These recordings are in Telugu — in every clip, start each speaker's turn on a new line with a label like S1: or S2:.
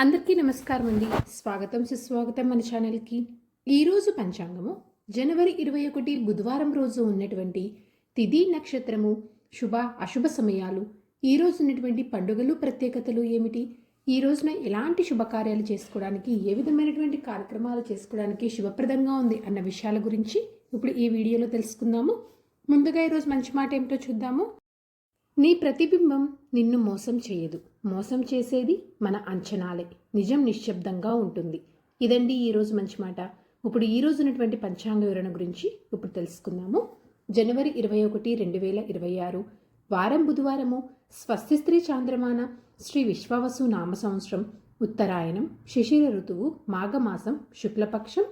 S1: అందరికీ నమస్కారం అండి. స్వాగతం సుస్వాగతం మన ఛానల్కి. ఈరోజు పంచాంగము జనవరి 21 బుధవారం రోజు ఉన్నటువంటి తిథి నక్షత్రము, శుభ అశుభ సమయాలు, ఈ రోజు ఉన్నటువంటి పండుగలు ప్రత్యేకతలు ఏమిటి, ఈ రోజున ఎలాంటి శుభకార్యాలు చేసుకోవడానికి, ఏ విధమైనటువంటి కార్యక్రమాలు చేసుకోవడానికి శుభప్రదంగా ఉంది అన్న విషయాల గురించి ఇప్పుడు ఈ వీడియోలో తెలుసుకుందాము. ముందుగా ఈరోజు మంచి మాట ఏమిటో చూద్దాము. నీ ప్రతిబింబం నిన్ను మోసం చేయదు, మోసం చేసేది మన అంచనాలే. నిజం నిశ్శబ్దంగా ఉంటుంది. ఇదండి ఈరోజు మంచి మాట. ఇప్పుడు ఈ రోజు ఉన్నటువంటి పంచాంగ వివరణ గురించి ఇప్పుడు తెలుసుకుందాము. జనవరి 21, 2026 వారం బుధవారము, స్వస్తి స్త్రీ చాంద్రమాన, శ్రీ విశ్వావసు నామ సంవత్సరం, ఉత్తరాయణం, శిశిర ఋతువు, మాఘమాసం, శుక్లపక్షం,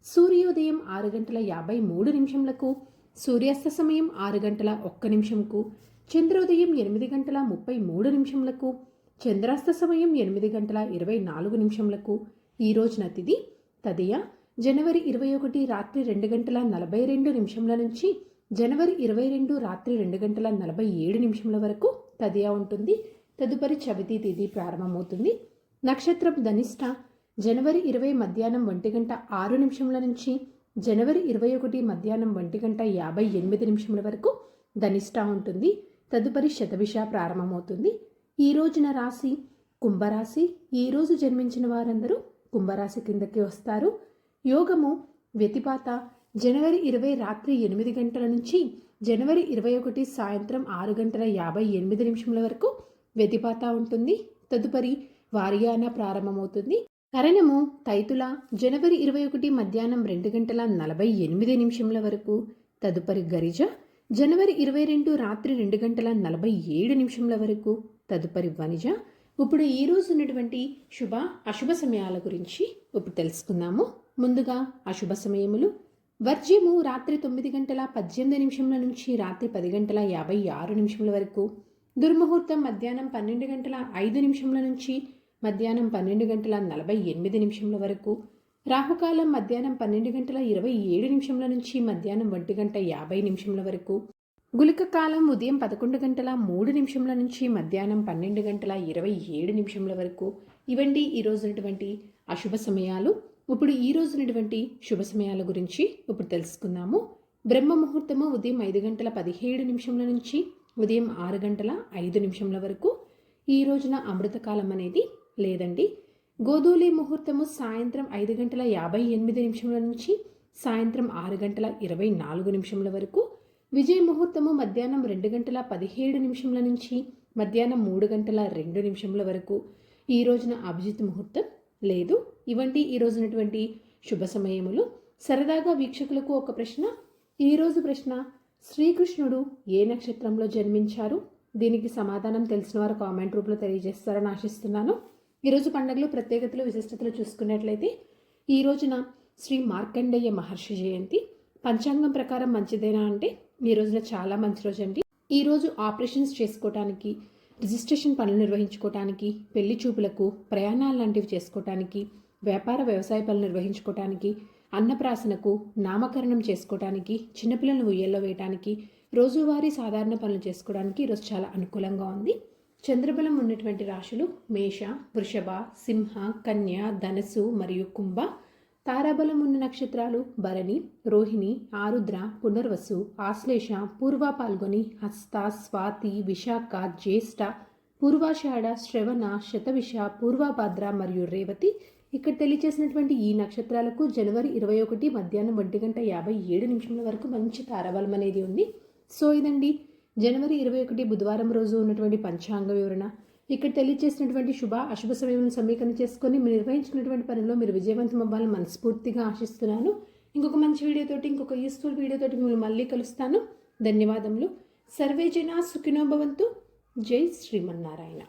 S1: సూర్యోదయం 6:53, సూర్యాస్త సమయం 6:01, చంద్రోదయం 8:33, చంద్రాస్త సమయం 8:24. ఈ రోజున తిథి తదియ. జనవరి 21 రాత్రి 2:42 నుంచి జనవరి 22 రాత్రి 2:47 వరకు తదియ ఉంటుంది. తదుపరి చవితి తిథి ప్రారంభమవుతుంది. నక్షత్రం ధనిష్ట. జనవరి 20 మధ్యాహ్నం 1:06 నుంచి జనవరి 21 మధ్యాహ్నం 1:58 వరకు ధనిష్ట ఉంటుంది. తదుపరి శతభిష ప్రారంభమవుతుంది. ఈ రోజున రాశి కుంభరాశి. ఈ రోజు జన్మించిన వారందరూ కుంభరాశి కిందకి వస్తారు. యోగము వ్యతిపాత. జనవరి 20 రాత్రి 8 నుంచి జనవరి 21 సాయంత్రం 6:58 వరకు వ్యతిపాత ఉంటుంది. తదుపరి వారియాన ప్రారంభమవుతుంది. కరణము తైతుల. జనవరి 21 మధ్యాహ్నం 2:48 వరకు. తదుపరి గరిజ. జనవరి 22 రాత్రి 2:47 వరకు. తదుపరి వనిజ. ఇప్పుడు ఈ రోజు ఉన్నటువంటి శుభ అశుభ సమయాల గురించి ఇప్పుడు తెలుసుకుందాము. ముందుగా అశుభ సమయములు. వర్జ్యము రాత్రి 9:18 నుంచి రాత్రి 10:56 వరకు. దుర్ముహూర్తం మధ్యాహ్నం 12:05 నుంచి మధ్యాహ్నం 12:48 వరకు. రాహుకాలం మధ్యాహ్నం 12:27 నుంచి మధ్యాహ్నం 1:50 వరకు. గుళిక కాలం ఉదయం 11:03 నుంచి మధ్యాహ్నం 12:27 వరకు. ఇవండి ఈ రోజునటువంటి అశుభ సమయాలు. ఇప్పుడు ఈ రోజునటువంటి శుభ సమయాల గురించి ఇప్పుడు తెలుసుకుందాము. బ్రహ్మ ముహూర్తము ఉదయం 5:17 నుంచి ఉదయం 6:05 వరకు. ఈ రోజున అమృతకాలం అనేది లేదండి. గోధూలి ముహూర్తము సాయంత్రం 5:58 నుంచి సాయంత్రం 6:24 వరకు. విజయ ముహూర్తము మధ్యాహ్నం 2:17 నుంచి మధ్యాహ్నం 3:02 వరకు. ఈ రోజున అభిజిత్ ముహూర్తం లేదు. ఇవంటి ఈ రోజునటువంటి శుభ సమయములు. సరదాగా వీక్షకులకు ఒక ప్రశ్న. ఈరోజు ప్రశ్న: శ్రీకృష్ణుడు ఏ నక్షత్రంలో జన్మించారు? దీనికి సమాధానం తెలిసిన వారు కామెంట్ రూపంలో తెలియజేస్తారని ఆశిస్తున్నాను. ఈరోజు పండుగలు ప్రత్యేకతలు విశిష్టతలు చూసుకున్నట్లయితే ఈ రోజున శ్రీ మార్కండేయ మహర్షి జయంతి. పంచాంగం ప్రకారం మంచిదేనా అంటే ఈ రోజున చాలా మంచి రోజు అండి. ఈరోజు ఆపరేషన్స్ చేసుకోవటానికి, రిజిస్ట్రేషన్ పనులు నిర్వహించుకోవటానికి, పెళ్లి చూపులకు, ప్రయాణాలు లాంటివి చేసుకోవటానికి, వ్యాపార వ్యవసాయ పనులు నిర్వహించుకోవటానికి, అన్నప్రాసనకు, నామకరణం చేసుకోవటానికి, చిన్నపిల్లలను ఉయ్యల్లో వేయటానికి, రోజువారీ సాధారణ పనులు చేసుకోవడానికి ఈరోజు చాలా అనుకూలంగా ఉంది. చంద్రబలం ఉన్నటువంటి రాశులు మేష, వృషభ, సింహ, కన్య, ధనస్సు మరియు కుంభ. తారాబలం ఉన్న నక్షత్రాలు భరణి, రోహిణి, ఆరుద్ర, పునర్వసు, ఆశ్లేష, పూర్వ పాల్గొని, హస్త, స్వాతి, విశాఖ, జ్యేష్ఠ, పూర్వాషాఢ, శ్రవణ, శతవిష, పూర్వభద్ర మరియు రేవతి. ఇక్కడ తెలియచేసినటువంటి ఈ నక్షత్రాలకు జనవరి 21 మధ్యాహ్నం 1:57 వరకు మంచి తారాబలం అనేది ఉంది. సో ఇదండి జనవరి 21 బుధవారం రోజు ఉన్నటువంటి పంచాంగ వివరణ. ఇక్కడ తెలియజేసినటువంటి శుభ అశుభ సమయాలను సమీకరణ చేసుకొని మీరు నిర్వహించుకున్నటువంటి పనిలో మీరు విజయవంతం అవ్వాలని మనస్ఫూర్తిగా ఆశిస్తున్నాను. ఇంకొక మంచి వీడియోతోటి, ఇంకొక యూస్ఫుల్ వీడియోతోటి మిమ్మల్ని మళ్ళీ కలుస్తాను. ధన్యవాదములు. సర్వే జనా సుఖినో భవంతు. జై శ్రీమన్నారాయణ.